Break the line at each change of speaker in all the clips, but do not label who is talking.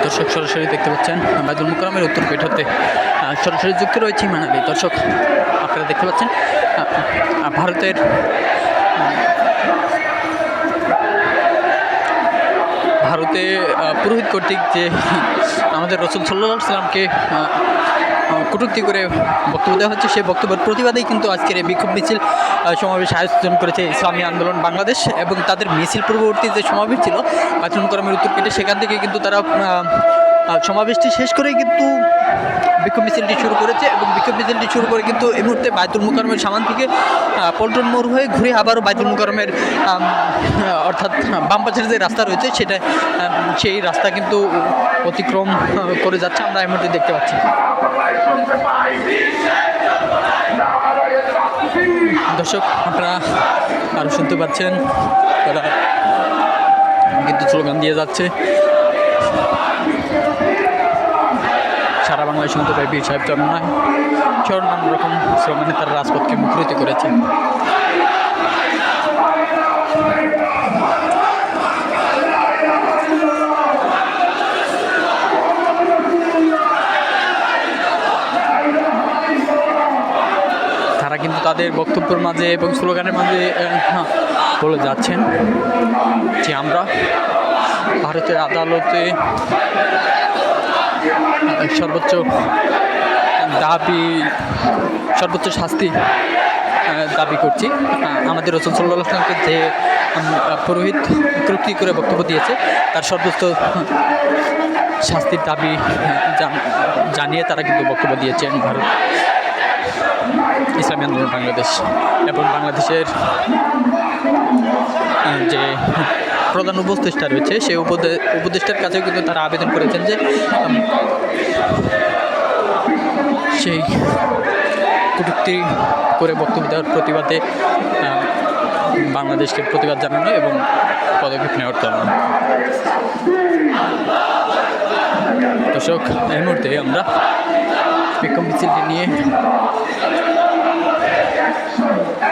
দর্শক সরাসরি দেখতে পাচ্ছেন বাইতুল মুকাররমের উত্তর গেট হতে সরাসরি যুক্ত রয়েছে ইমান আলী। দর্শক আপনারা দেখতে পাচ্ছেন ভারতে পুরোহিত কর্তৃক যে আমাদের রাসূল সাল্লাল্লাহু আলাইহি ওয়াসাল্লামকে কটূক্তি করে বক্তব্য দেওয়া হচ্ছে, সেই বক্তব্যের প্রতিবাদেই কিন্তু আজকের এই বিক্ষোভ মিছিল সমাবেশ আয়োজন করেছে ইসলামী আন্দোলন বাংলাদেশ। এবং তাদের মিছিল পূর্ববর্তী যে সমাবেশ ছিল বাইতুল মুকাররমের উত্তর গেটে, সেখান থেকে কিন্তু তারা সমাবেশটি শেষ করেই কিন্তু বিক্ষোভ মিছিলটি শুরু করেছে। এবং বিক্ষোভ মিছিলটি শুরু করে কিন্তু এই মুহূর্তে বাইতুল মুকাররমের সামনে থেকে পল্টন মোড় হয়ে ঘুরে আবারও বাইতুল মুকাররমের অর্থাৎ বাম পাশের যে রাস্তা রয়েছে সেটা সেই রাস্তা কিন্তু অতিক্রম করে যাচ্ছে, আমরা এই মুহূর্তে দেখতে পাচ্ছি। দর্শক আপনারা আরও শুনতে পাচ্ছেন তারা কিন্তু স্লোগান দিয়ে যাচ্ছে। সারা বাংলায় শুনতে পাই বীর সাহেব চরমনায় সহ নানা রকম স্লোগানে তারা রাজপথকে মুখরিত করেছে। তারা কিন্তু তাদের বক্তব্যের মাঝে এবং স্লোগানের মাঝে বলে যাচ্ছেন যে আমরা ভারতের আদালতে সর্বোচ্চ শাস্তি দাবি করছি। আমাদের রাসূল সাল্লাল্লাহু আলাইহি ওয়াসাল্লামকে যে পুরোহিত কটূক্তি করে বক্তব্য দিয়েছে তার সর্বোচ্চ শাস্তির দাবি জানিয়ে তারা কিন্তু বক্তব্য দিয়েছেন ভারত ইসলামী আন্দোলন বাংলাদেশ। এবং বাংলাদেশের যে প্রধান উপদেষ্টা রয়েছে সেই উপদেষ্টার কাছেও কিন্তু তারা আবেদন করেছেন যে সেই কটূক্তি করে বক্তব্য দেওয়ার প্রতিবাদে বাংলাদেশকে প্রতিবাদ জানানো এবং পদক্ষেপ নেওয়ার জন্য। দর্শক এই মুহূর্তে আমরা বিক্ষোভ মিছিলটি নিয়ে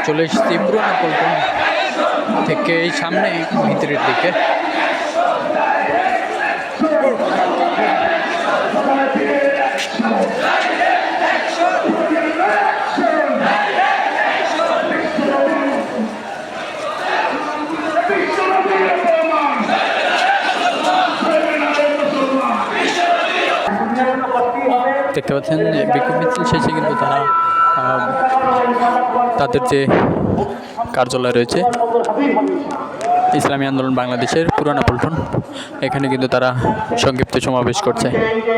চলে এসেছি পুরানা পল্টন থেকে এই সামনে ভিতরের দিকে। দেখতে পাচ্ছেন বিক্ষোভ মিছিল শেষে কিন্তু তারা তাদের যে কার্যালয় রয়েছে ইসলামী আন্দোলন বাংলাদেশের পুরানা পল্টন, এখানে কিন্তু তারা সংক্ষিপ্ত সমাবেশ করছে,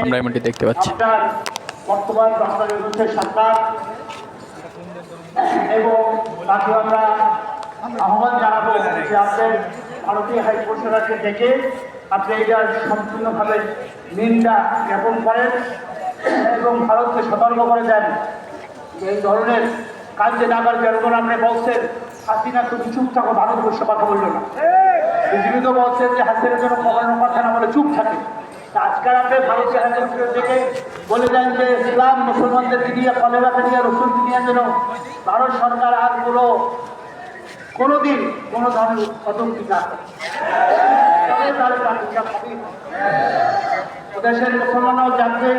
আমরা এমনটি দেখতে পাচ্ছি।
বর্তমান বাংলাদেশের সরকার এবং তাকে আমরা আহ্বান জানাবো যে আপনার ভারতীয় হাইকমিশনারকে ডেকে আপনি এটার সম্পূর্ণভাবে নিন্দা জ্ঞাপন করেন এবং ভারতকে সতর্ক করে দেন যে এই ধরনের কাজে নাগাল যেমন আপনি বলছেন হাসিনা তুমি চুপ থাকো, ভারতবর্ষ কথা বললো না। জীবিত বলছেন যে হাসিনার জন্য কখনো কথা না বলে চুপ থাকে। আজকাল আপনি ভারতীয় হাইকমিশনার থেকে বলে দেন যে ইসলাম মুসলমানদেরকে নিয়ে কলেরাকে নিয়ে রসুলকে নিয়ে যেন ভারত সরকার আর কোনোদিন কোনো ধরনের কটূক্তি না করে। দেশের মুসলমানরাও জানবে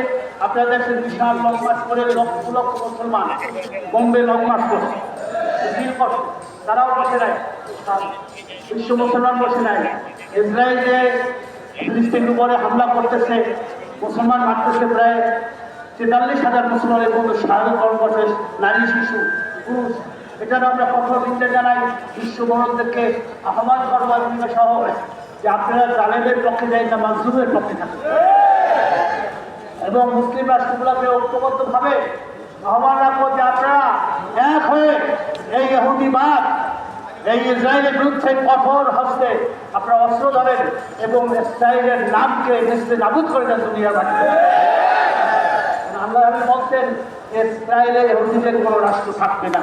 আপনার দেশের বিশাল লং মার্চ করে লক্ষ লক্ষ মুসলমান বোম্বে লং মার্চ করছে, তারাও বসে নেয়, বিশ্ব মুসলমান বসে নেয়। ইসরায়েল যে ফিলিস্তিনের উপরে হামলা করতেছে, মুসলমান মারতেছে প্রায় 43,000 মুসলমানের মধ্যে শাহাদাত করছে নারী, শিশু, পুরুষ। এছাড়া আমরা কঠোর নিন্দা জানাই, বিশ্ব বড়দেরকে আহ্বান করবার সহ যে আপনারা জালেমের পক্ষে যাই না, মাজলুমের পক্ষে থাকেন এবং মুসলিম রাষ্ট্রগুলোকে ঐক্যবদ্ধভাবে আহ্বান রাখবো যে আপনারা এক হয়ে এই ইহুদিবাদ, এই ইসরায়েলের বিরুদ্ধে কঠোর হস্তে আপনারা অস্ত্র ধরেন এবং ইসরায়েলের নামকে দেশে নাবুদ করে দেন দুনিয়ার মাটিতে। আল্লাহ বলছেন ইসরায়েলে ইহুদিদের কোনো রাষ্ট্র থাকবে না।